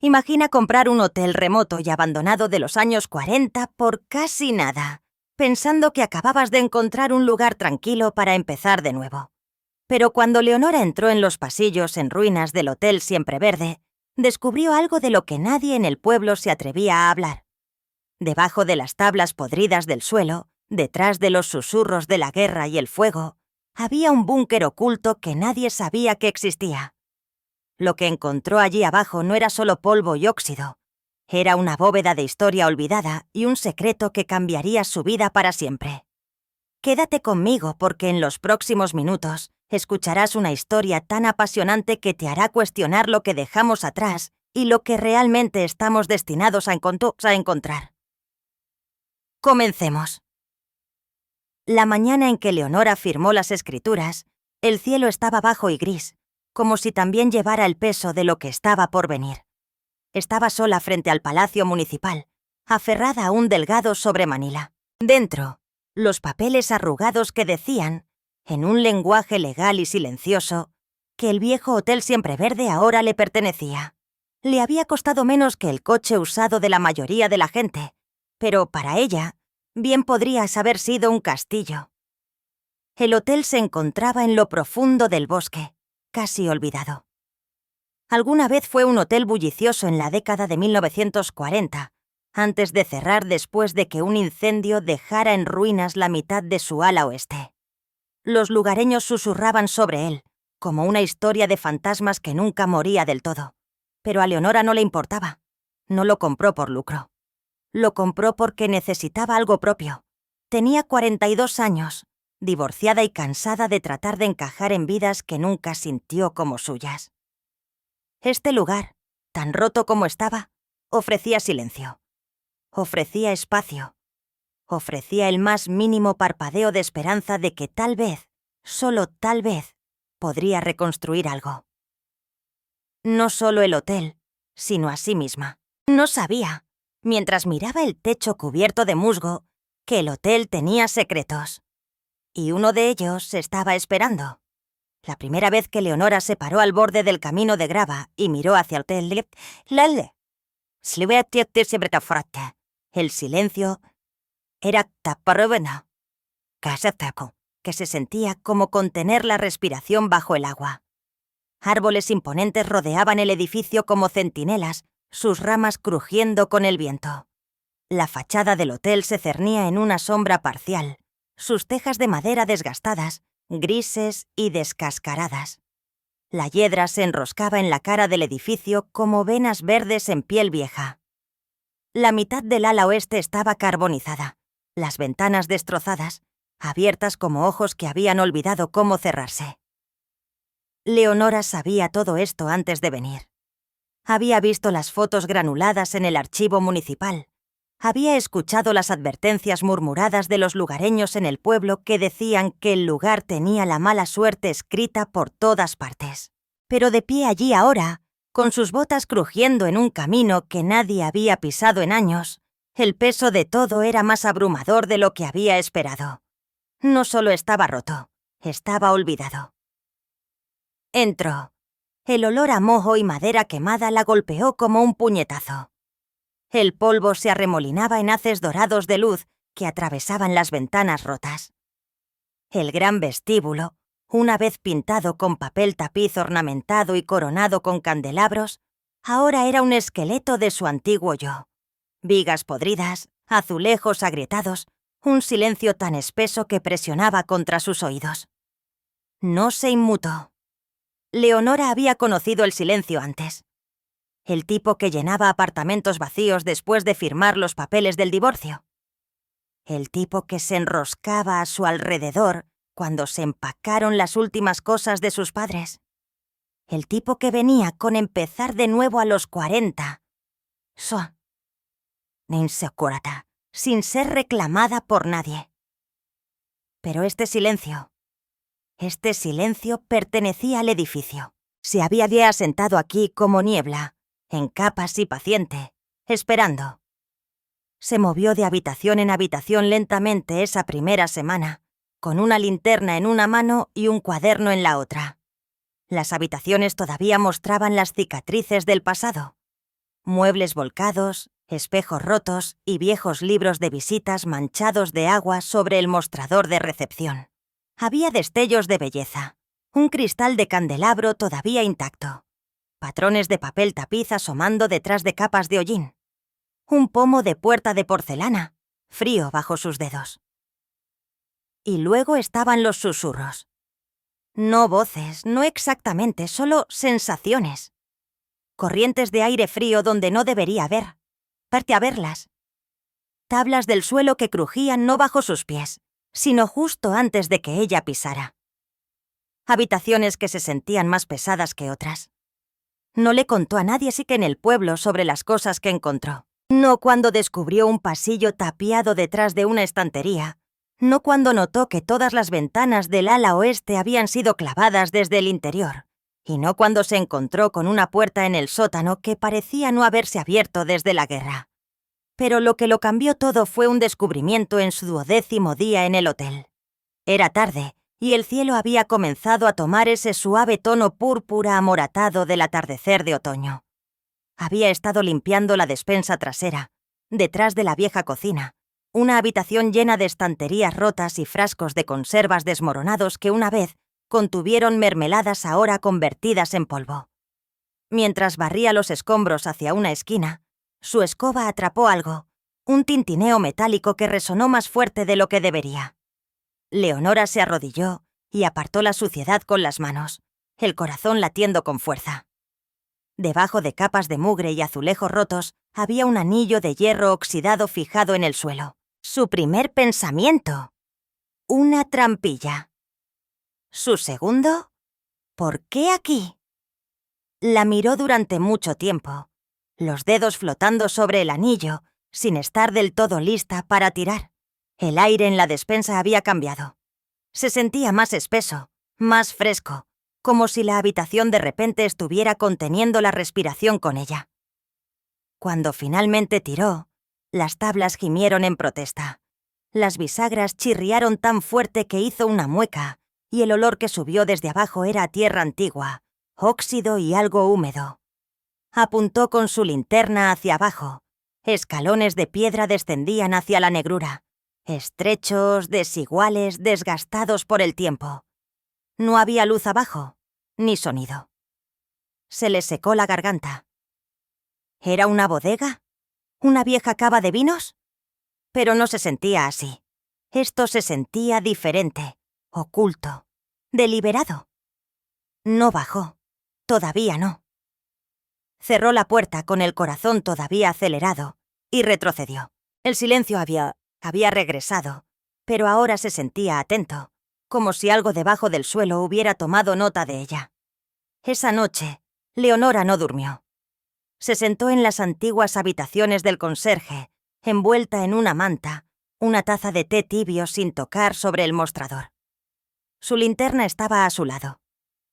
Imagina comprar un hotel remoto y abandonado de los años 40 por casi nada, pensando que acababas de encontrar un lugar tranquilo para empezar de nuevo. Pero cuando Leonora entró en los pasillos en ruinas del Hotel Siempre Verde, descubrió algo de lo que nadie en el pueblo se atrevía a hablar. Debajo de las tablas podridas del suelo, detrás de los susurros de la guerra y el fuego, había un búnker oculto que nadie sabía que existía. Lo que encontró allí abajo no era solo polvo y óxido. Era una bóveda de historia olvidada y un secreto que cambiaría su vida para siempre. Quédate conmigo porque en los próximos minutos escucharás una historia tan apasionante que te hará cuestionar lo que dejamos atrás y lo que realmente estamos destinados a encontrar. Comencemos. La mañana en que Leonora firmó las escrituras, el cielo estaba bajo y gris, como si también llevara el peso de lo que estaba por venir. Estaba sola frente al Palacio Municipal, aferrada a un delgado sobremanila. Dentro, los papeles arrugados que decían, en un lenguaje legal y silencioso, que el viejo Hotel Siempre Verde ahora le pertenecía. Le había costado menos que el coche usado de la mayoría de la gente, pero para ella, bien podría haber sido un castillo. El hotel se encontraba en lo profundo del bosque, casi olvidado. Alguna vez fue un hotel bullicioso en la década de 1940, antes de cerrar después de que un incendio dejara en ruinas la mitad de su ala oeste. Los lugareños susurraban sobre él, como una historia de fantasmas que nunca moría del todo. Pero a Leonora no le importaba. No lo compró por lucro. Lo compró porque necesitaba algo propio. Tenía 42 años, divorciada y cansada de tratar de encajar en vidas que nunca sintió como suyas. Este lugar, tan roto como estaba, ofrecía silencio. Ofrecía espacio. Ofrecía el más mínimo parpadeo de esperanza de que tal vez, solo tal vez, podría reconstruir algo. No solo el hotel, sino a sí misma. No sabía, mientras miraba el techo cubierto de musgo, que el hotel tenía secretos. Y uno de ellos se estaba esperando. La primera vez que Leonora se paró al borde del camino de grava y miró hacia el hotel, el silencio era taparrobena, que se sentía como contener la respiración bajo el agua. Árboles imponentes rodeaban el edificio como centinelas, sus ramas crujiendo con el viento. La fachada del hotel se cernía en una sombra parcial, sus tejas de madera desgastadas, grises y descascaradas. La hiedra se enroscaba en la cara del edificio como venas verdes en piel vieja. La mitad del ala oeste estaba carbonizada, las ventanas destrozadas, abiertas como ojos que habían olvidado cómo cerrarse. Leonora sabía todo esto antes de venir. Había visto las fotos granuladas en el archivo municipal. Había escuchado las advertencias murmuradas de los lugareños en el pueblo que decían que el lugar tenía la mala suerte escrita por todas partes. Pero de pie allí ahora, con sus botas crujiendo en un camino que nadie había pisado en años, el peso de todo era más abrumador de lo que había esperado. No solo estaba roto, estaba olvidado. Entró. El olor a moho y madera quemada la golpeó como un puñetazo. El polvo se arremolinaba en haces dorados de luz que atravesaban las ventanas rotas. El gran vestíbulo, una vez pintado con papel tapiz ornamentado y coronado con candelabros, ahora era un esqueleto de su antiguo yo. Vigas podridas, azulejos agrietados, un silencio tan espeso que presionaba contra sus oídos. No se inmutó. Leonora había conocido el silencio antes. El tipo que llenaba apartamentos vacíos después de firmar los papeles del divorcio. El tipo que se enroscaba a su alrededor cuando se empacaron las últimas cosas de sus padres. El tipo que venía con empezar de nuevo a los 40. Sin ser reclamada por nadie. Pero este silencio pertenecía al edificio. Se había asentado aquí como niebla, en capas y paciente, esperando. Se movió de habitación en habitación lentamente esa primera semana, con una linterna en una mano y un cuaderno en la otra. Las habitaciones todavía mostraban las cicatrices del pasado. Muebles volcados, espejos rotos y viejos libros de visitas manchados de agua sobre el mostrador de recepción. Había destellos de belleza. Un cristal de candelabro todavía intacto. Patrones de papel tapiz asomando detrás de capas de hollín. Un pomo de puerta de porcelana, frío bajo sus dedos. Y luego estaban los susurros. No voces, no exactamente, solo sensaciones. Corrientes de aire frío donde no debería haber. Verte a verlas. Tablas del suelo que crujían no bajo sus pies, sino justo antes de que ella pisara. Habitaciones que se sentían más pesadas que otras. No le contó a nadie sí que en el pueblo sobre las cosas que encontró. No cuando descubrió un pasillo tapiado detrás de una estantería. No cuando notó que todas las ventanas del ala oeste habían sido clavadas desde el interior. Y no cuando se encontró con una puerta en el sótano que parecía no haberse abierto desde la guerra. Pero lo que lo cambió todo fue un descubrimiento en su 12º día en el hotel. Era tarde, y el cielo había comenzado a tomar ese suave tono púrpura amoratado del atardecer de otoño. Había estado limpiando la despensa trasera, detrás de la vieja cocina, una habitación llena de estanterías rotas y frascos de conservas desmoronados que una vez contuvieron mermeladas ahora convertidas en polvo. Mientras barría los escombros hacia una esquina, su escoba atrapó algo, un tintineo metálico que resonó más fuerte de lo que debería. Leonora se arrodilló y apartó la suciedad con las manos, el corazón latiendo con fuerza. Debajo de capas de mugre y azulejos rotos había un anillo de hierro oxidado fijado en el suelo. Su primer pensamiento. Una trampilla. Su segundo. ¿Por qué aquí? La miró durante mucho tiempo, los dedos flotando sobre el anillo, sin estar del todo lista para tirar. El aire en la despensa había cambiado. Se sentía más espeso, más fresco, como si la habitación de repente estuviera conteniendo la respiración con ella. Cuando finalmente tiró, las tablas gimieron en protesta. Las bisagras chirriaron tan fuerte que hizo una mueca, y el olor que subió desde abajo era a tierra antigua, óxido y algo húmedo. Apuntó con su linterna hacia abajo. Escalones de piedra descendían hacia la negrura, estrechos, desiguales, desgastados por el tiempo. No había luz abajo, ni sonido. Se le secó la garganta. ¿Era una bodega? ¿Una vieja cava de vinos? Pero no se sentía así. Esto se sentía diferente, oculto, deliberado. No bajó. Todavía no. Cerró la puerta con el corazón todavía acelerado y retrocedió. El silencio había regresado, pero ahora se sentía atento, como si algo debajo del suelo hubiera tomado nota de ella. Esa noche, Leonora no durmió. Se sentó en las antiguas habitaciones del conserje, envuelta en una manta, una taza de té tibio sin tocar sobre el mostrador. Su linterna estaba a su lado,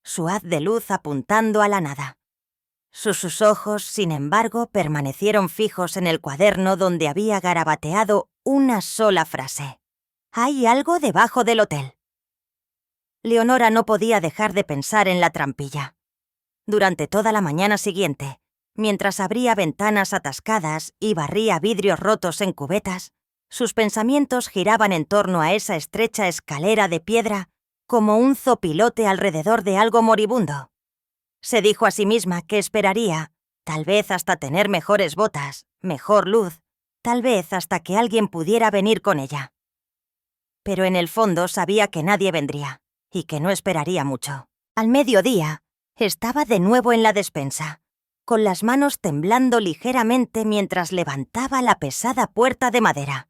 su haz de luz apuntando a la nada. Sus ojos, sin embargo, permanecieron fijos en el cuaderno donde había garabateado una sola frase. «Hay algo debajo del hotel». Leonora no podía dejar de pensar en la trampilla. Durante toda la mañana siguiente, mientras abría ventanas atascadas y barría vidrios rotos en cubetas, sus pensamientos giraban en torno a esa estrecha escalera de piedra como un zopilote alrededor de algo moribundo. Se dijo a sí misma que esperaría, tal vez hasta tener mejores botas, mejor luz, tal vez hasta que alguien pudiera venir con ella. Pero en el fondo sabía que nadie vendría, y que no esperaría mucho. Al mediodía, estaba de nuevo en la despensa, con las manos temblando ligeramente mientras levantaba la pesada puerta de madera.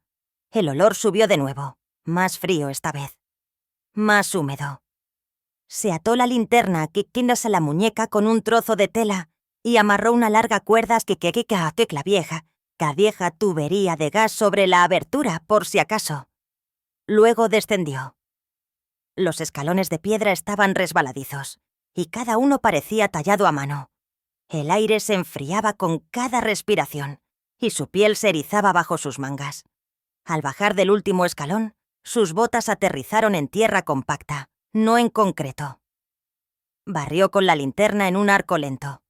El olor subió de nuevo, más frío esta vez, más húmedo. Se ató la linterna quitándose la muñeca con un trozo de tela y amarró una larga cuerda la vieja tubería de gas sobre la abertura por si acaso. Luego descendió. Los escalones de piedra estaban resbaladizos y cada uno parecía tallado a mano. El aire se enfriaba con cada respiración y su piel se erizaba bajo sus mangas. Al bajar del último escalón, sus botas aterrizaron en tierra compacta, no en concreto. Barrió con la linterna en un arco lento.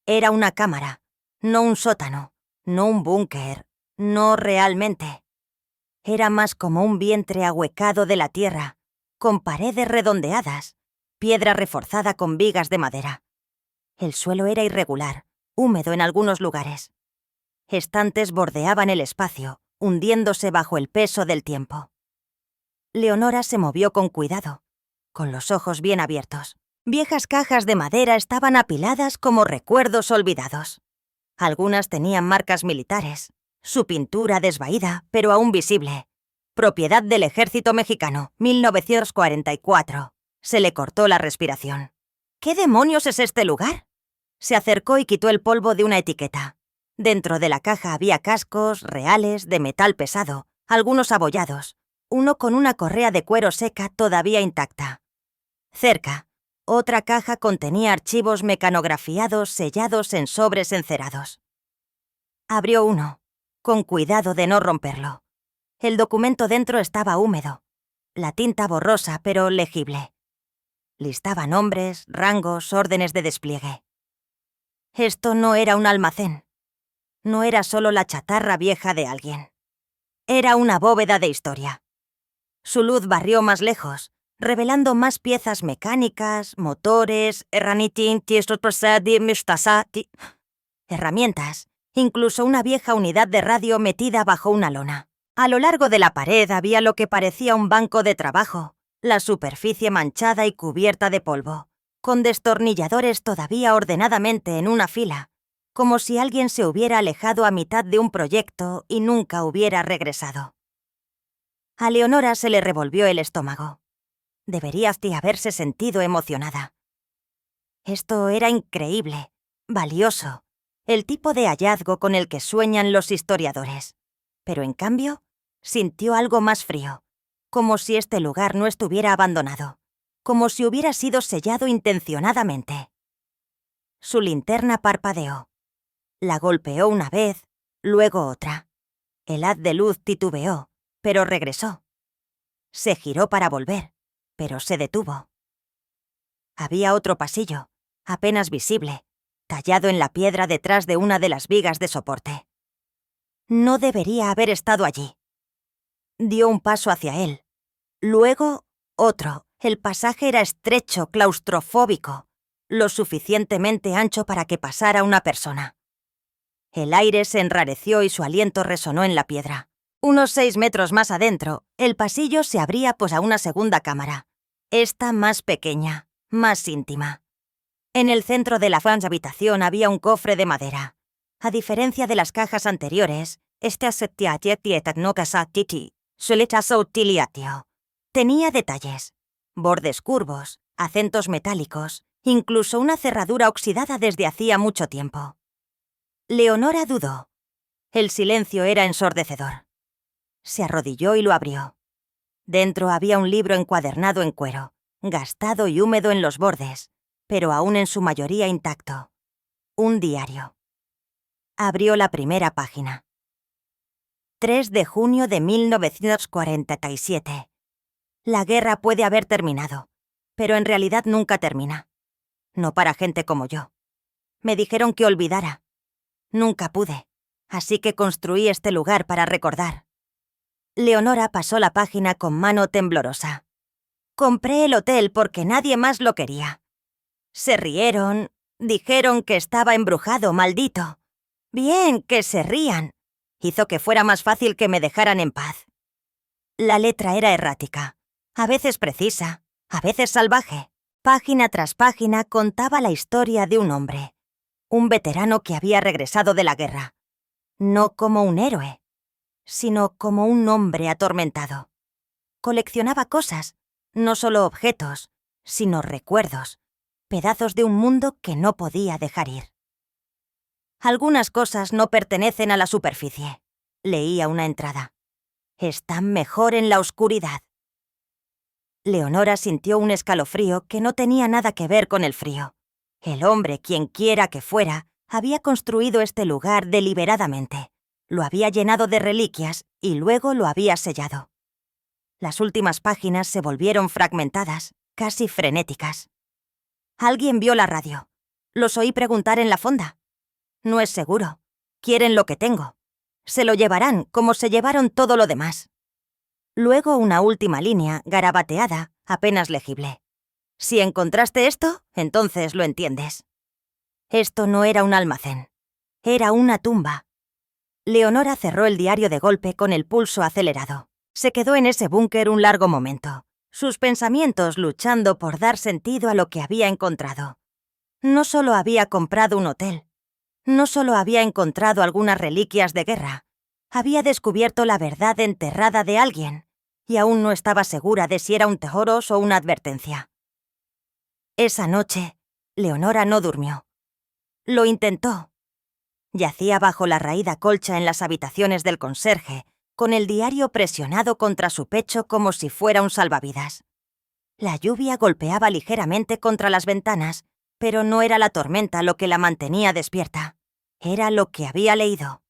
Era una cámara, No un sótano, no un búnker, no realmente. Era más como un vientre ahuecado de la tierra, con paredes redondeadas, piedra reforzada con vigas de madera. El suelo era irregular, húmedo en algunos lugares. Estantes bordeaban el espacio, hundiéndose bajo el peso del tiempo. Leonora se movió con cuidado, con los ojos bien abiertos. Viejas cajas de madera estaban apiladas como recuerdos olvidados. Algunas tenían marcas militares, su pintura desvaída, pero aún visible. Propiedad del Ejército Mexicano, 1944. Se le cortó la respiración. ¿Qué demonios es este lugar? Se acercó y quitó el polvo de una etiqueta. Dentro de la caja había cascos reales de metal pesado, algunos abollados, uno con una correa de cuero seca todavía intacta. Cerca, otra caja contenía archivos mecanografiados sellados en sobres encerados. Abrió uno, con cuidado de no romperlo. El documento dentro estaba húmedo, la tinta borrosa pero legible. Listaba nombres, rangos, órdenes de despliegue. Esto no era un almacén. No era solo la chatarra vieja de alguien. Era una bóveda de historia. Su luz barrió más lejos, revelando más piezas mecánicas, motores, herramientas, incluso una vieja unidad de radio metida bajo una lona. A lo largo de la pared había lo que parecía un banco de trabajo, la superficie manchada y cubierta de polvo, con destornilladores todavía ordenadamente en una fila, como si alguien se hubiera alejado a mitad de un proyecto y nunca hubiera regresado. A Leonora se le revolvió el estómago. Debería de haberse sentido emocionada. Esto era increíble, valioso, el tipo de hallazgo con el que sueñan los historiadores. Pero en cambio, sintió algo más frío, como si este lugar no estuviera abandonado, como si hubiera sido sellado intencionadamente. Su linterna parpadeó. La golpeó una vez, luego otra. El haz de luz titubeó, pero regresó. Se giró para volver, pero se detuvo. Había otro pasillo, apenas visible, tallado en la piedra detrás de una de las vigas de soporte. No debería haber estado allí. Dio un paso hacia él. Luego, otro. El pasaje era estrecho, claustrofóbico, lo suficientemente ancho para que pasara una persona. El aire se enrareció y su aliento resonó en la piedra. Unos 6 metros más adentro, el pasillo se abría a una segunda cámara. Esta más pequeña, más íntima. En el centro de la habitación había un cofre de madera. A diferencia de las cajas anteriores, tenía detalles, bordes curvos, acentos metálicos, incluso una cerradura oxidada desde hacía mucho tiempo. Leonora dudó. El silencio era ensordecedor. Se arrodilló y lo abrió. Dentro había un libro encuadernado en cuero, gastado y húmedo en los bordes, pero aún en su mayoría intacto. Un diario. Abrió la primera página. 3 de junio de 1947. La guerra puede haber terminado, pero en realidad nunca termina. No para gente como yo. Me dijeron que olvidara. Nunca pude, así que construí este lugar para recordar. Leonora pasó la página con mano temblorosa. Compré el hotel porque nadie más lo quería. Se rieron, dijeron que estaba embrujado, maldito. Bien, que se rían. Hizo que fuera más fácil que me dejaran en paz. La letra era errática, a veces precisa, a veces salvaje. Página tras página contaba la historia de un hombre, un veterano que había regresado de la guerra. No como un héroe, sino como un hombre atormentado. Coleccionaba cosas, no solo objetos, sino recuerdos, pedazos de un mundo que no podía dejar ir. Algunas cosas no pertenecen a la superficie, leía una entrada. Están mejor en la oscuridad. Leonora sintió un escalofrío que no tenía nada que ver con el frío. El hombre, quienquiera que fuera, había construido este lugar deliberadamente. Lo había llenado de reliquias y luego lo había sellado. Las últimas páginas se volvieron fragmentadas, casi frenéticas. Alguien vio la radio. Los oí preguntar en la fonda. No es seguro. Quieren lo que tengo. Se lo llevarán como se llevaron todo lo demás. Luego una última línea, garabateada, apenas legible. Si encontraste esto, entonces lo entiendes. Esto no era un almacén. Era una tumba. Leonora cerró el diario de golpe con el pulso acelerado. Se quedó en ese búnker un largo momento, sus pensamientos luchando por dar sentido a lo que había encontrado. No solo había comprado un hotel, no solo había encontrado algunas reliquias de guerra, había descubierto la verdad enterrada de alguien, y aún no estaba segura de si era un tesoro o una advertencia. Esa noche, Leonora no durmió. Lo intentó. Yacía bajo la raída colcha en las habitaciones del conserje, con el diario presionado contra su pecho como si fuera un salvavidas. La lluvia golpeaba ligeramente contra las ventanas, pero no era la tormenta lo que la mantenía despierta. Era lo que había leído.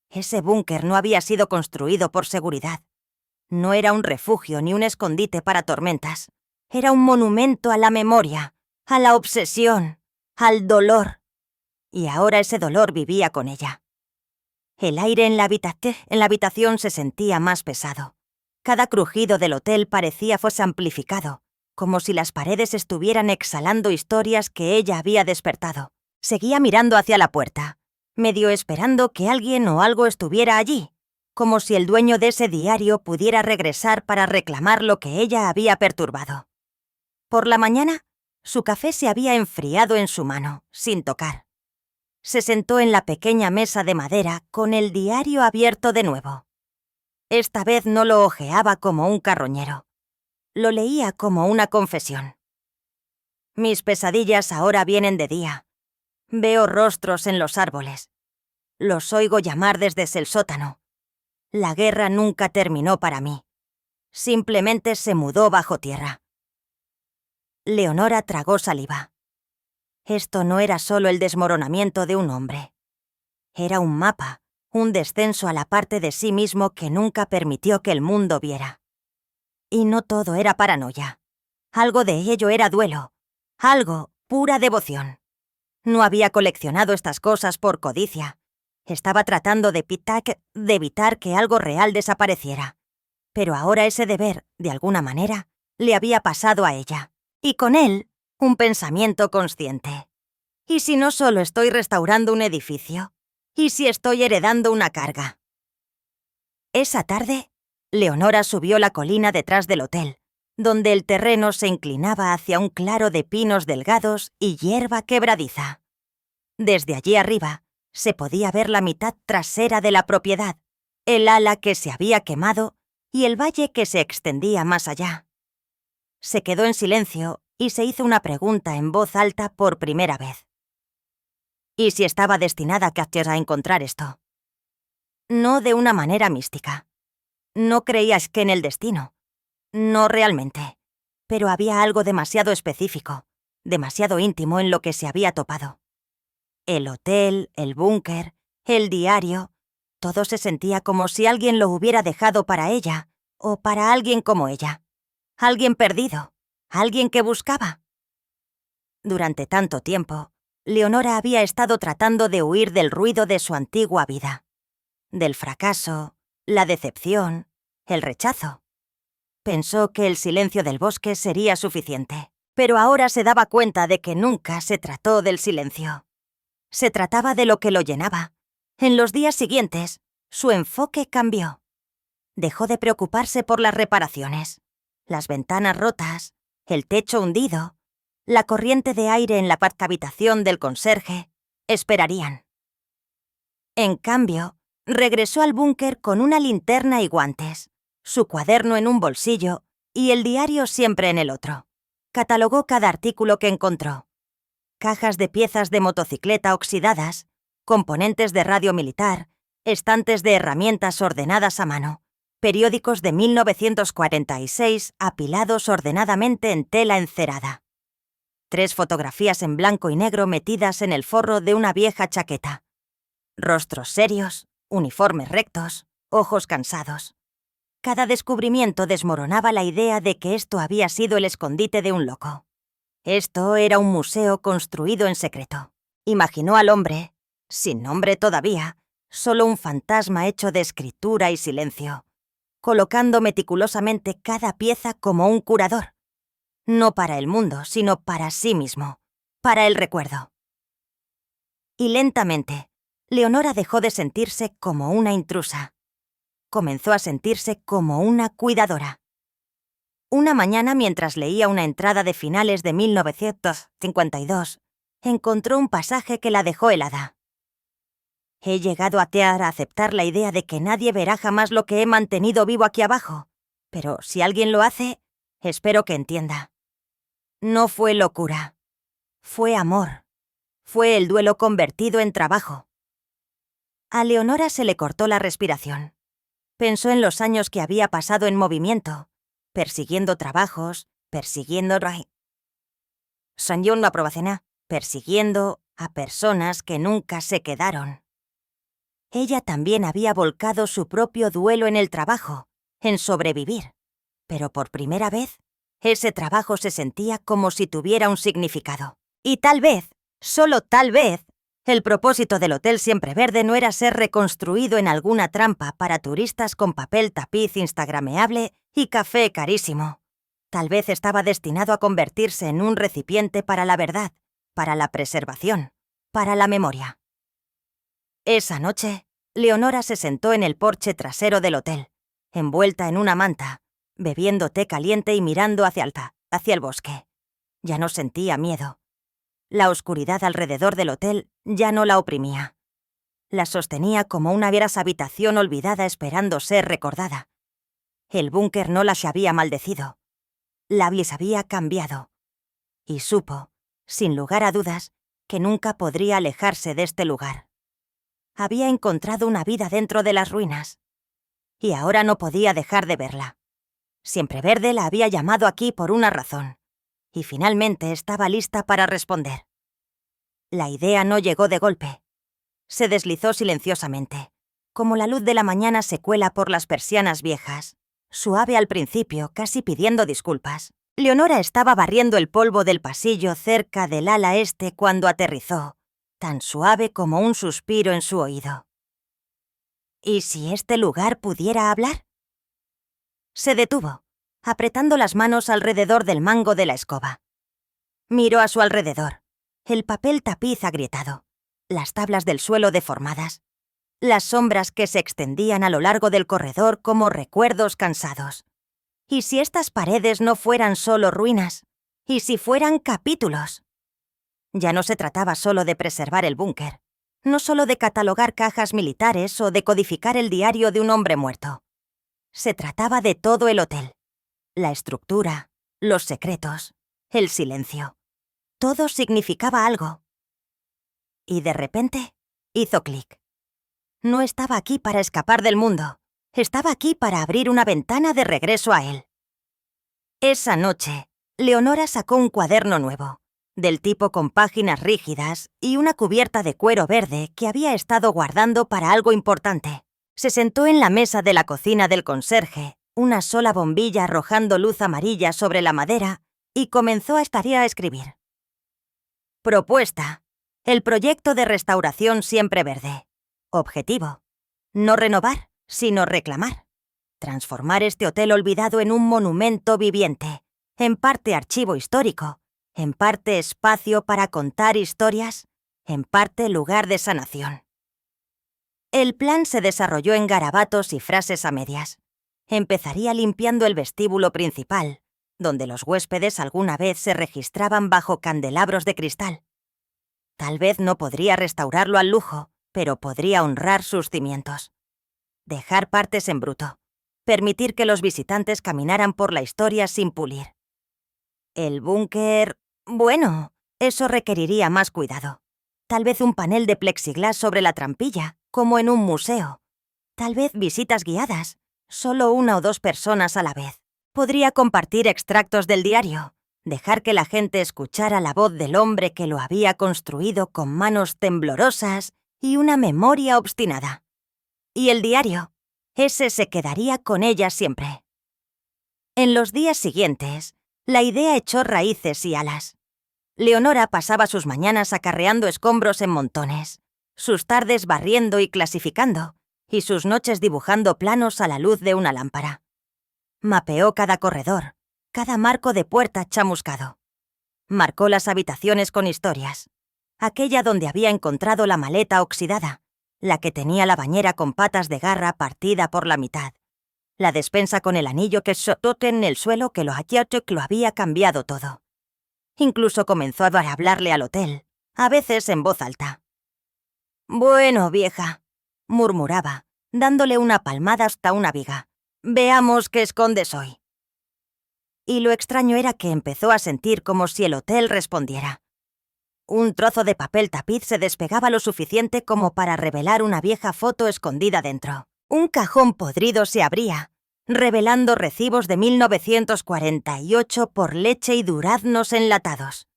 Ese búnker no había sido construido por seguridad. No era un refugio ni un escondite para tormentas. Era un monumento a la memoria, a la obsesión, al dolor. Y ahora ese dolor vivía con ella. El aire en la habitación se sentía más pesado. Cada crujido del hotel parecía fuese amplificado, como si las paredes estuvieran exhalando historias que ella había despertado. Seguía mirando hacia la puerta, medio esperando que alguien o algo estuviera allí, como si el dueño de ese diario pudiera regresar para reclamar lo que ella había perturbado. Por la mañana, su café se había enfriado en su mano, sin tocar. Se sentó en la pequeña mesa de madera con el diario abierto de nuevo. Esta vez no lo hojeaba como un carroñero. Lo leía como una confesión. Mis pesadillas ahora vienen de día. Veo rostros en los árboles. Los oigo llamar desde el sótano. La guerra nunca terminó para mí. Simplemente se mudó bajo tierra. Leonora tragó saliva. Esto no era solo el desmoronamiento de un hombre. Era un mapa, un descenso a la parte de sí mismo que nunca permitió que el mundo viera. Y no todo era paranoia. Algo de ello era duelo. Algo, pura devoción. No había coleccionado estas cosas por codicia. Estaba tratando de evitar que algo real desapareciera. Pero ahora ese deber, de alguna manera, le había pasado a ella. Y con él, un pensamiento consciente. ¿Y si no solo estoy restaurando un edificio? ¿Y si estoy heredando una carga? Esa tarde, Leonora subió la colina detrás del hotel, donde el terreno se inclinaba hacia un claro de pinos delgados y hierba quebradiza. Desde allí arriba, se podía ver la mitad trasera de la propiedad, el ala que se había quemado y el valle que se extendía más allá. Se quedó en silencio y se hizo una pregunta en voz alta por primera vez. ¿Y si estaba destinada a encontrar esto? No de una manera mística. No creías que en el destino. No realmente. Pero había algo demasiado específico, demasiado íntimo en lo que se había topado. El hotel, el búnker, el diario, todo se sentía como si alguien lo hubiera dejado para ella o para alguien como ella. Alguien perdido, alguien que buscaba. Durante tanto tiempo, Leonora había estado tratando de huir del ruido de su antigua vida. Del fracaso, la decepción, el rechazo. Pensó que el silencio del bosque sería suficiente, pero ahora se daba cuenta de que nunca se trató del silencio. Se trataba de lo que lo llenaba. En los días siguientes, su enfoque cambió. Dejó de preocuparse por las reparaciones, las ventanas rotas, el techo hundido, la corriente de aire en la habitación del conserje. Esperarían. En cambio, regresó al búnker con una linterna y guantes, su cuaderno en un bolsillo y el diario siempre en el otro. Catalogó cada artículo que encontró. Cajas de piezas de motocicleta oxidadas, componentes de radio militar, estantes de herramientas ordenadas a mano, periódicos de 1946 apilados ordenadamente en tela encerada. 3 fotografías en blanco y negro metidas en el forro de una vieja chaqueta. Rostros serios, uniformes rectos, ojos cansados. Cada descubrimiento desmoronaba la idea de que esto había sido el escondite de un loco. Esto era un museo construido en secreto. Imaginó al hombre, sin nombre todavía, solo un fantasma hecho de escritura y silencio, colocando meticulosamente cada pieza como un curador, no para el mundo, sino para sí mismo, para el recuerdo. Y lentamente, Leonora dejó de sentirse como una intrusa. Comenzó a sentirse como una cuidadora. Una mañana, mientras leía una entrada de finales de 1952, encontró un pasaje que la dejó helada. He llegado a aceptar la idea de que nadie verá jamás lo que he mantenido vivo aquí abajo, pero si alguien lo hace, espero que entienda. No fue locura, fue amor, fue el duelo convertido en trabajo. A Leonora se le cortó la respiración. Pensó en los años que había pasado en movimiento, persiguiendo trabajos, persiguiendo persiguiendo a personas que nunca se quedaron. Ella también había volcado su propio duelo en el trabajo, en sobrevivir, pero por primera vez, ese trabajo se sentía como si tuviera un significado. Y tal vez, solo tal vez, el propósito del Hotel Siempre Verde no era ser reconstruido en alguna trampa para turistas con papel tapiz instagrameable y café carísimo. Tal vez estaba destinado a convertirse en un recipiente para la verdad, para la preservación, para la memoria. Esa noche, Leonora se sentó en el porche trasero del hotel, envuelta en una manta, bebiendo té caliente y mirando hacia el bosque. Ya no sentía miedo. La oscuridad alrededor del hotel ya no la oprimía. La sostenía como una veraz habitación olvidada esperando ser recordada. El búnker no la había maldecido. La había cambiado. Y supo, sin lugar a dudas, que nunca podría alejarse de este lugar. Había encontrado una vida dentro de las ruinas. Y ahora no podía dejar de verla. Siempre Verde la había llamado aquí por una razón. Y finalmente estaba lista para responder. La idea no llegó de golpe. Se deslizó silenciosamente, como la luz de la mañana se cuela por las persianas viejas, suave al principio, casi pidiendo disculpas. Leonora estaba barriendo el polvo del pasillo cerca del ala este cuando aterrizó, tan suave como un suspiro en su oído. ¿Y si este lugar pudiera hablar? Se detuvo, apretando las manos alrededor del mango de la escoba. Miró a su alrededor, el papel tapiz agrietado, las tablas del suelo deformadas, las sombras que se extendían a lo largo del corredor como recuerdos cansados. ¿Y si estas paredes no fueran solo ruinas? ¿Y si fueran capítulos? Ya no se trataba solo de preservar el búnker, no solo de catalogar cajas militares o de codificar el diario de un hombre muerto. Se trataba de todo el hotel. La estructura, los secretos, el silencio. Todo significaba algo. Y de repente, hizo clic. No estaba aquí para escapar del mundo. Estaba aquí para abrir una ventana de regreso a él. Esa noche, Leonora sacó un cuaderno nuevo, del tipo con páginas rígidas y una cubierta de cuero verde que había estado guardando para algo importante. Se sentó en la mesa de la cocina del conserje, una sola bombilla arrojando luz amarilla sobre la madera, y comenzó a escribir. Propuesta: el proyecto de restauración Siempre Verde. Objetivo: no renovar, sino reclamar. Transformar este hotel olvidado en un monumento viviente, en parte archivo histórico, en parte espacio para contar historias, en parte lugar de sanación. El plan se desarrolló en garabatos y frases a medias. Empezaría limpiando el vestíbulo principal, donde los huéspedes alguna vez se registraban bajo candelabros de cristal. Tal vez no podría restaurarlo al lujo, pero podría honrar sus cimientos. Dejar partes en bruto. Permitir que los visitantes caminaran por la historia sin pulir. El búnker... bueno, eso requeriría más cuidado. Tal vez un panel de plexiglás sobre la trampilla, como en un museo. Tal vez visitas guiadas, solo 1 o 2 personas a la vez. Podría compartir extractos del diario, dejar que la gente escuchara la voz del hombre que lo había construido con manos temblorosas y una memoria obstinada. Y el diario, ese se quedaría con ella siempre. En los días siguientes, la idea echó raíces y alas. Leonora pasaba sus mañanas acarreando escombros en montones, sus tardes barriendo y clasificando, y sus noches dibujando planos a la luz de una lámpara. Mapeó cada corredor, cada marco de puerta chamuscado. Marcó las habitaciones con historias. Aquella donde había encontrado la maleta oxidada, la que tenía la bañera con patas de garra partida por la mitad, la despensa con el anillo que soltó en el suelo que lo había cambiado todo. Incluso comenzó a hablarle al hotel, a veces en voz alta. «Bueno, vieja», murmuraba, dándole una palmada hasta una viga. «Veamos qué escondes hoy». Y lo extraño era que empezó a sentir como si el hotel respondiera. Un trozo de papel tapiz se despegaba lo suficiente como para revelar una vieja foto escondida dentro. Un cajón podrido se abría, revelando recibos de 1948 por leche y duraznos enlatados.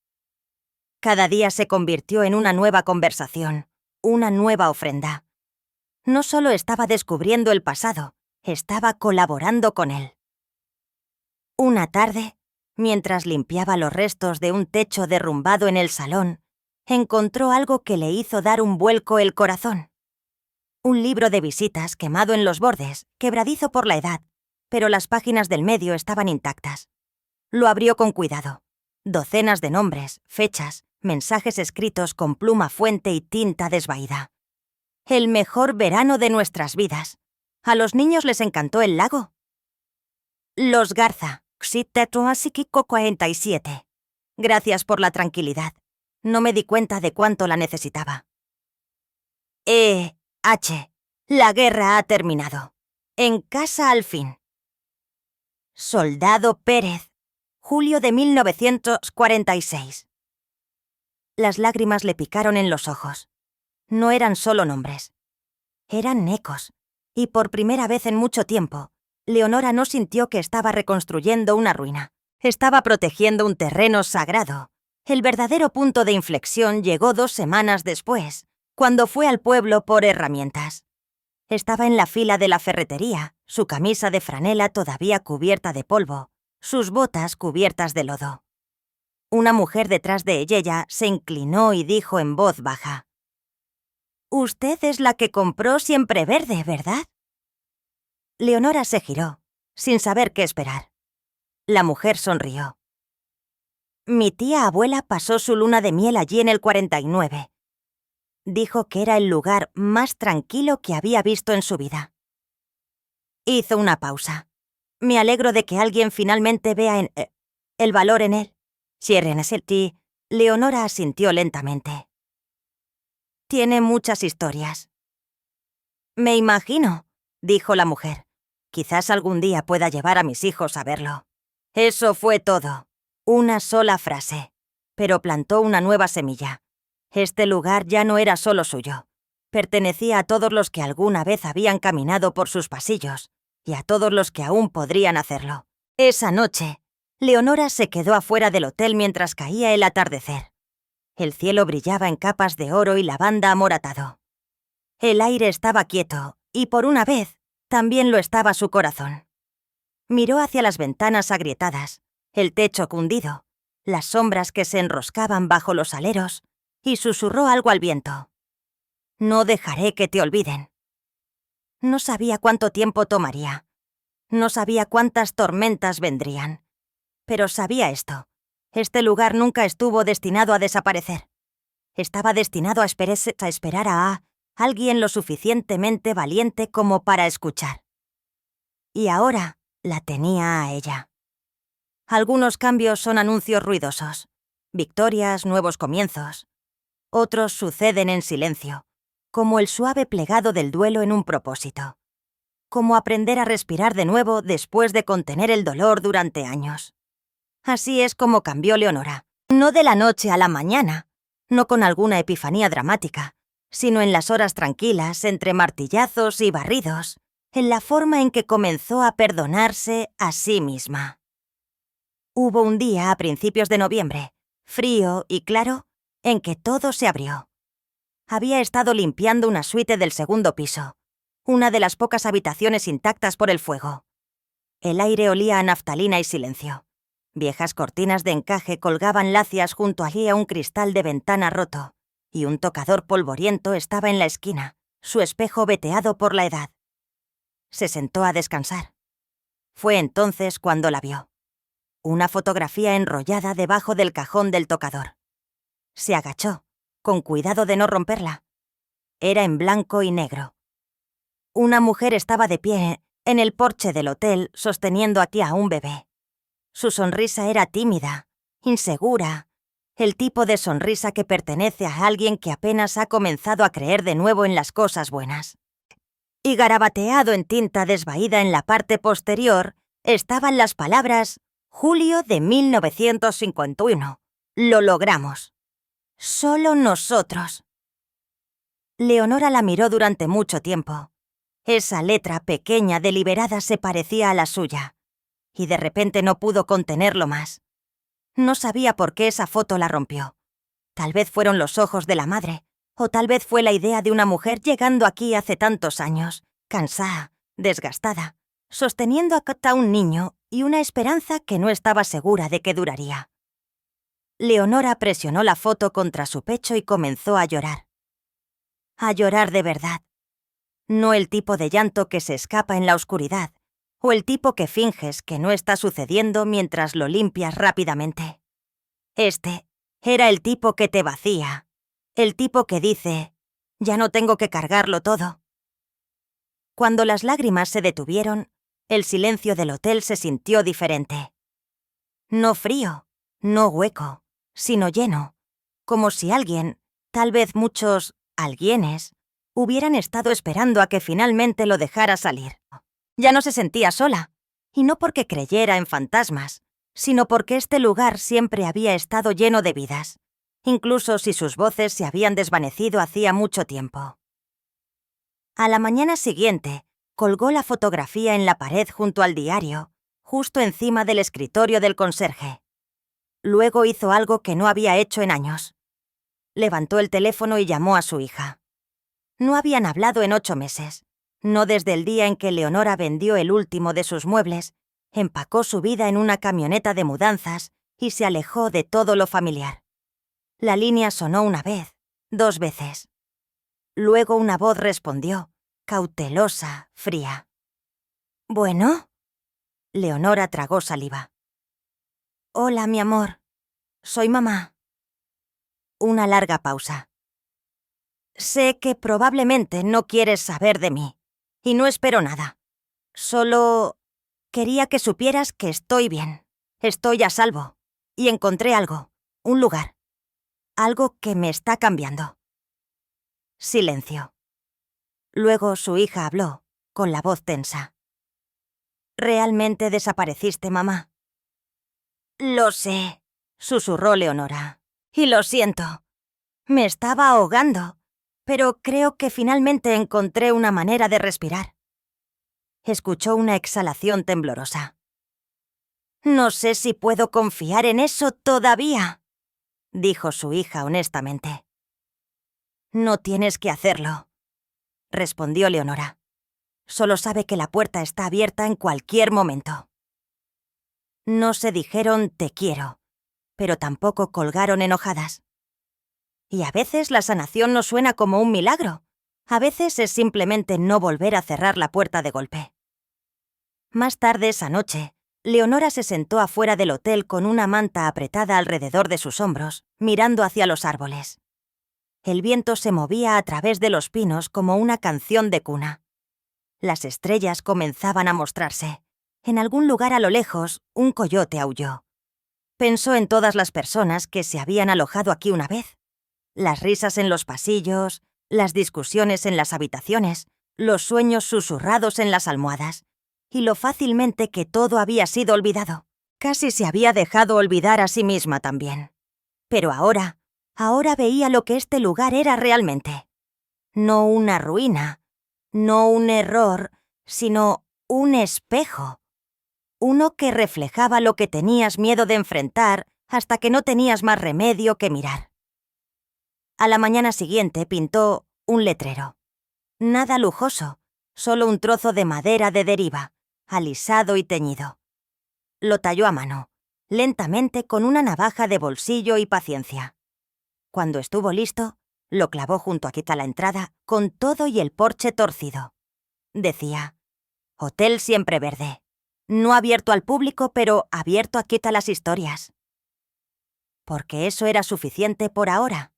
Cada día se convirtió en una nueva conversación, una nueva ofrenda. No solo estaba descubriendo el pasado, estaba colaborando con él. Una tarde, mientras limpiaba los restos de un techo derrumbado en el salón, encontró algo que le hizo dar un vuelco el corazón. Un libro de visitas quemado en los bordes, quebradizo por la edad, pero las páginas del medio estaban intactas. Lo abrió con cuidado. Docenas de nombres, fechas, mensajes escritos con pluma fuente y tinta desvaída. El mejor verano de nuestras vidas. ¿A los niños les encantó el lago? Los Garza, Xitetuasikiko 47. Gracias por la tranquilidad. No me di cuenta de cuánto la necesitaba. H. La guerra ha terminado. En casa al fin. Soldado Pérez. Julio de 1946. Las lágrimas le picaron en los ojos. No eran solo nombres. Eran ecos. Y por primera vez en mucho tiempo, Leonora no sintió que estaba reconstruyendo una ruina. Estaba protegiendo un terreno sagrado. El verdadero punto de inflexión llegó 2 semanas después, cuando fue al pueblo por herramientas. Estaba en la fila de la ferretería, su camisa de franela todavía cubierta de polvo, sus botas cubiertas de lodo. Una mujer detrás de ella se inclinó y dijo en voz baja: «Usted es la que compró Siempre Verde, ¿verdad?». Leonora se giró, sin saber qué esperar. La mujer sonrió. «Mi tía abuela pasó su luna de miel allí en el 49. Dijo que era el lugar más tranquilo que había visto en su vida». Hizo una pausa. «Me alegro de que alguien finalmente vea el valor en él». Leonora asintió lentamente. «Tiene muchas historias». «Me imagino», dijo la mujer. «Quizás algún día pueda llevar a mis hijos a verlo». Eso fue todo. Una sola frase. Pero plantó una nueva semilla. Este lugar ya no era solo suyo. Pertenecía a todos los que alguna vez habían caminado por sus pasillos, y a todos los que aún podrían hacerlo. Esa noche, Leonora se quedó afuera del hotel mientras caía el atardecer. El cielo brillaba en capas de oro y lavanda amoratado. El aire estaba quieto, y por una vez, también lo estaba su corazón. Miró hacia las ventanas agrietadas, el techo cundido, las sombras que se enroscaban bajo los aleros, y susurró algo al viento. «No dejaré que te olviden». No sabía cuánto tiempo tomaría. No sabía cuántas tormentas vendrían. Pero sabía esto. Este lugar nunca estuvo destinado a desaparecer. Estaba destinado a esperar a alguien lo suficientemente valiente como para escuchar. Y ahora la tenía a ella. Algunos cambios son anuncios ruidosos, victorias, nuevos comienzos. Otros suceden en silencio, como el suave plegado del duelo en un propósito. Como aprender a respirar de nuevo después de contener el dolor durante años. Así es como cambió Leonora. No de la noche a la mañana, no con alguna epifanía dramática, sino en las horas tranquilas entre martillazos y barridos, en la forma en que comenzó a perdonarse a sí misma. Hubo un día a principios de noviembre, frío y claro, en que todo se abrió. Había estado limpiando una suite del segundo piso, una de las pocas habitaciones intactas por el fuego. El aire olía a naftalina y silencio. Viejas cortinas de encaje colgaban lacias junto allí a un cristal de ventana roto, y un tocador polvoriento estaba en la esquina, su espejo veteado por la edad. Se sentó a descansar. Fue entonces cuando la vio. Una fotografía enrollada debajo del cajón del tocador. Se agachó, con cuidado de no romperla. Era en blanco y negro. Una mujer estaba de pie en el porche del hotel sosteniendo aquí a un bebé. Su sonrisa era tímida, insegura, el tipo de sonrisa que pertenece a alguien que apenas ha comenzado a creer de nuevo en las cosas buenas. Y garabateado en tinta desvaída en la parte posterior estaban las palabras «Julio de 1951. Lo logramos. Solo nosotros». Leonora la miró durante mucho tiempo. Esa letra pequeña, deliberada, se parecía a la suya. Y de repente no pudo contenerlo más. No sabía por qué esa foto la rompió. Tal vez fueron los ojos de la madre, o tal vez fue la idea de una mujer llegando aquí hace tantos años, cansada, desgastada, sosteniendo a un niño y una esperanza que no estaba segura de que duraría. Leonora presionó la foto contra su pecho y comenzó a llorar. A llorar de verdad. No el tipo de llanto que se escapa en la oscuridad, o el tipo que finges que no está sucediendo mientras lo limpias rápidamente. Este era el tipo que te vacía, el tipo que dice, ya no tengo que cargarlo todo. Cuando las lágrimas se detuvieron, el silencio del hotel se sintió diferente. No frío, no hueco, sino lleno, como si alguien, tal vez muchos alguienes, hubieran estado esperando a que finalmente lo dejara salir. Ya no se sentía sola, y no porque creyera en fantasmas, sino porque este lugar siempre había estado lleno de vidas, incluso si sus voces se habían desvanecido hacía mucho tiempo. A la mañana siguiente, colgó la fotografía en la pared junto al diario, justo encima del escritorio del conserje. Luego hizo algo que no había hecho en años. Levantó el teléfono y llamó a su hija. No habían hablado en 8 meses, no desde el día en que Leonora vendió el último de sus muebles, empacó su vida en una camioneta de mudanzas y se alejó de todo lo familiar. La línea sonó una vez, 2 veces. Luego una voz respondió, cautelosa, fría. «¿Bueno?» Leonora tragó saliva. «Hola, mi amor. Soy mamá». Una larga pausa. «Sé que probablemente no quieres saber de mí, y no espero nada. Solo quería que supieras que estoy bien, estoy a salvo, y encontré algo, un lugar, algo que me está cambiando». Silencio. Luego su hija habló, con la voz tensa. «¿Realmente desapareciste, mamá?» «Lo sé», susurró Leonora. «Y lo siento. Me estaba ahogando, pero creo que finalmente encontré una manera de respirar». Escuchó una exhalación temblorosa. «No sé si puedo confiar en eso todavía», dijo su hija honestamente. «No tienes que hacerlo», respondió Leonora. «Solo sabe que la puerta está abierta en cualquier momento». No se dijeron «te quiero», pero tampoco colgaron enojadas. Y a veces la sanación no suena como un milagro. A veces es simplemente no volver a cerrar la puerta de golpe. Más tarde esa noche, Leonora se sentó afuera del hotel con una manta apretada alrededor de sus hombros, mirando hacia los árboles. El viento se movía a través de los pinos como una canción de cuna. Las estrellas comenzaban a mostrarse. En algún lugar a lo lejos, un coyote aulló. Pensó en todas las personas que se habían alojado aquí una vez. Las risas en los pasillos, las discusiones en las habitaciones, los sueños susurrados en las almohadas, y lo fácilmente que todo había sido olvidado. Casi se había dejado olvidar a sí misma también. Pero ahora veía lo que este lugar era realmente. No una ruina, no un error, sino un espejo. Uno que reflejaba lo que tenías miedo de enfrentar hasta que no tenías más remedio que mirar. A la mañana siguiente pintó un letrero. Nada lujoso, solo un trozo de madera de deriva, alisado y teñido. Lo talló a mano, lentamente con una navaja de bolsillo y paciencia. Cuando estuvo listo, Lo clavó junto a quizá la entrada, con todo y el porche torcido. Decía: Hotel Siempre Verde. No abierto al público, pero abierto a quizá las historias. Porque eso era suficiente por ahora.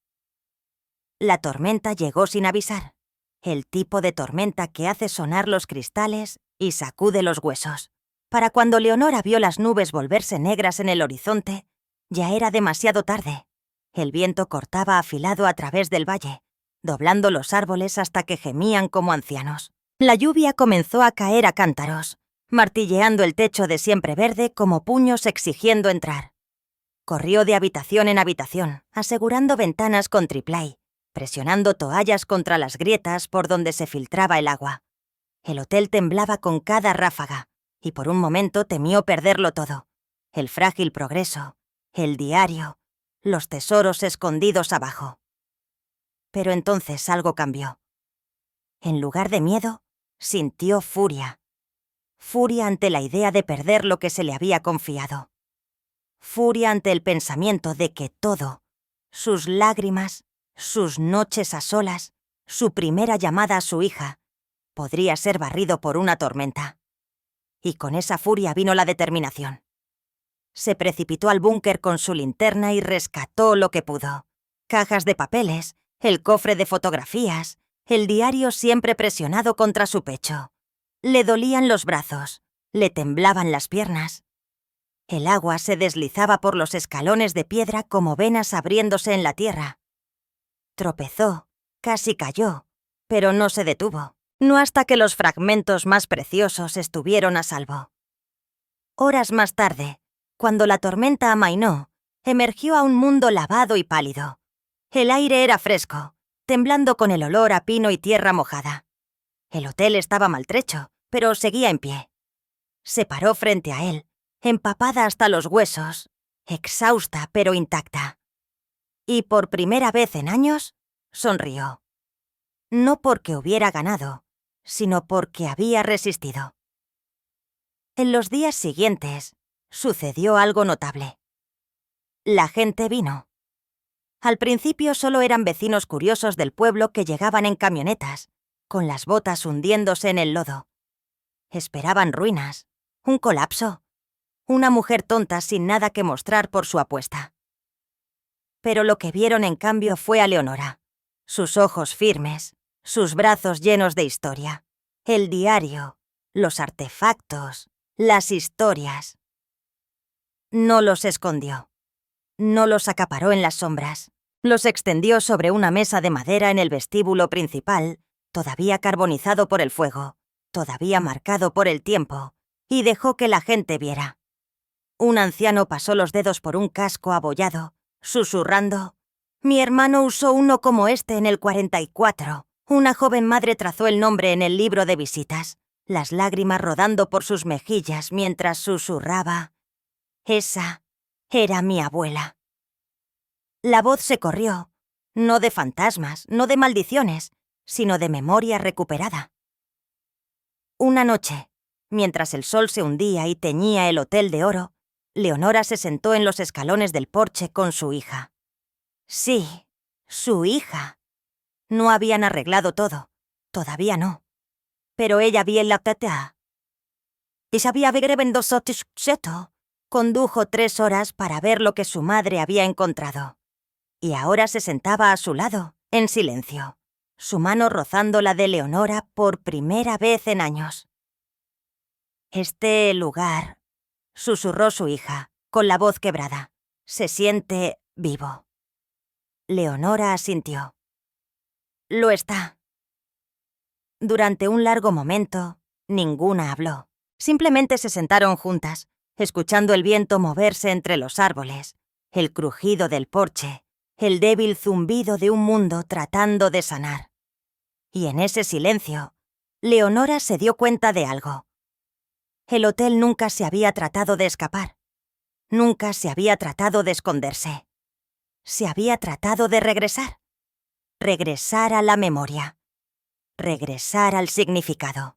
La tormenta llegó sin avisar. El tipo de tormenta que hace sonar los cristales y sacude los huesos. Para cuando Leonora vio las nubes volverse negras en el horizonte, ya era demasiado tarde. El viento cortaba afilado a través del valle, doblando los árboles hasta que gemían como ancianos. La lluvia comenzó a caer a cántaros, martilleando el techo de Siempre Verde como puños exigiendo entrar. Corrió de habitación en habitación, asegurando ventanas con triplay, presionando toallas contra las grietas por donde se filtraba el agua. El hotel temblaba con cada ráfaga, y por un momento temió perderlo todo. El frágil progreso, el diario, los tesoros escondidos abajo. Pero entonces algo cambió. En lugar de miedo, sintió furia. Furia ante la idea de perder lo que se le había confiado. Furia ante el pensamiento de que todo, sus lágrimas, sus noches a solas, su primera llamada a su hija, podría ser barrido por una tormenta. Y con esa furia vino la determinación. Se precipitó al búnker con su linterna y rescató lo que pudo. Cajas de papeles, el cofre de fotografías, el diario siempre presionado contra su pecho. Le dolían los brazos, le temblaban las piernas. El agua se deslizaba por los escalones de piedra como venas abriéndose en la tierra. Tropezó, casi cayó, pero no se detuvo. No hasta que los fragmentos más preciosos estuvieron a salvo. Horas más tarde, cuando la tormenta amainó, emergió a un mundo lavado y pálido. El aire era fresco, temblando con el olor a pino y tierra mojada. El hotel estaba maltrecho, pero seguía en pie. Se paró frente a él, empapada hasta los huesos, exhausta pero intacta. Y por primera vez en años, sonrió. No porque hubiera ganado, sino porque había resistido. En los días siguientes, sucedió algo notable. La gente vino. Al principio solo eran vecinos curiosos del pueblo que llegaban en camionetas, con las botas hundiéndose en el lodo. Esperaban ruinas, un colapso, una mujer tonta sin nada que mostrar por su apuesta. Pero lo que vieron en cambio fue a Leonora, sus ojos firmes, sus brazos llenos de historia, el diario, los artefactos, las historias. No los escondió. No los acaparó en las sombras. Los extendió sobre una mesa de madera en el vestíbulo principal, todavía carbonizado por el fuego, todavía marcado por el tiempo, y dejó que la gente viera. Un anciano pasó los dedos por un casco abollado, susurrando: «Mi hermano usó uno como este en el 44». Una joven madre trazó el nombre en el libro de visitas, las lágrimas rodando por sus mejillas mientras susurraba: «Esa era mi abuela». La voz se corrió, no de fantasmas, no de maldiciones, sino de memoria recuperada. Una noche, mientras el sol se hundía y teñía el hotel de oro, Leonora se sentó en los escalones del porche con su hija. Sí, su hija. No habían arreglado todo, todavía no. Pero ella bien la tata. Y sabía vigreven seto. Condujo 3 horas para ver lo que su madre había encontrado. Y ahora se sentaba a su lado, en silencio, su mano rozando la de Leonora por primera vez en años. «Este lugar», susurró su hija, con la voz quebrada, «se siente vivo». Leonora asintió. «Lo está». Durante un largo momento, ninguna habló. Simplemente se sentaron juntas, escuchando el viento moverse entre los árboles, el crujido del porche, el débil zumbido de un mundo tratando de sanar. Y en ese silencio, Leonora se dio cuenta de algo. El hotel nunca se había tratado de escapar. Nunca se había tratado de esconderse. Se había tratado de regresar. Regresar a la memoria. Regresar al significado.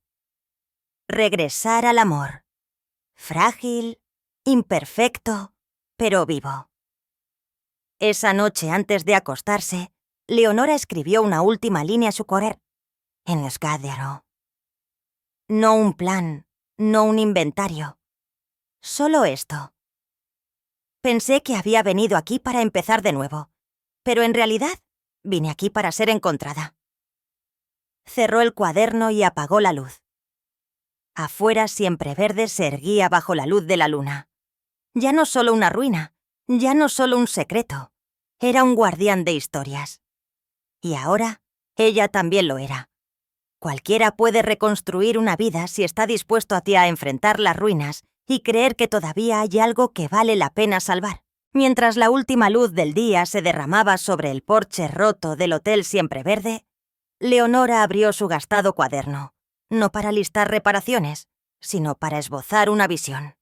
Regresar al amor. Frágil, imperfecto, pero vivo. Esa noche antes de acostarse, Leonora escribió una última línea a su correr. En Skadero. No un plan, no un inventario. Solo esto. Pensé que había venido aquí para empezar de nuevo, pero en realidad vine aquí para ser encontrada. Cerró el cuaderno y apagó la luz. Afuera Siempreverde se erguía bajo la luz de la luna. Ya no solo una ruina, ya no solo un secreto, era un guardián de historias. Y ahora, ella también lo era. Cualquiera puede reconstruir una vida si está dispuesto a enfrentar las ruinas y creer que todavía hay algo que vale la pena salvar. Mientras la última luz del día se derramaba sobre el porche roto del Hotel Siempreverde, Leonora abrió su gastado cuaderno, no para listar reparaciones, sino para esbozar una visión.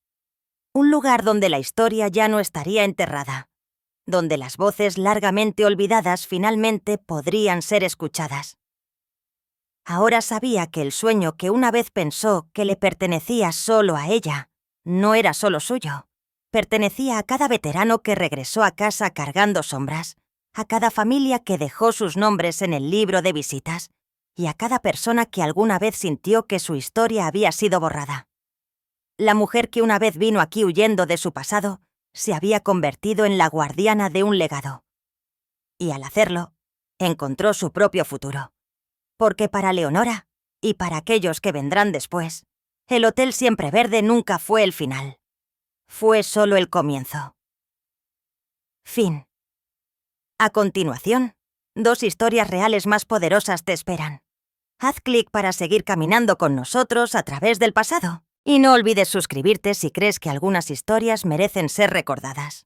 Un lugar donde la historia ya no estaría enterrada, donde las voces largamente olvidadas finalmente podrían ser escuchadas. Ahora sabía que el sueño que una vez pensó que le pertenecía solo a ella, no era solo suyo. Pertenecía a cada veterano que regresó a casa cargando sombras, a cada familia que dejó sus nombres en el libro de visitas, y a cada persona que alguna vez sintió que su historia había sido borrada. La mujer que una vez vino aquí huyendo de su pasado, se había convertido en la guardiana de un legado. Y al hacerlo, encontró su propio futuro. Porque para Leonora, y para aquellos que vendrán después, el Hotel Siempreverde nunca fue el final. Fue solo el comienzo. Fin. A continuación, 2 historias reales más poderosas te esperan. Haz clic para seguir caminando con nosotros a través del pasado. Y no olvides suscribirte si crees que algunas historias merecen ser recordadas.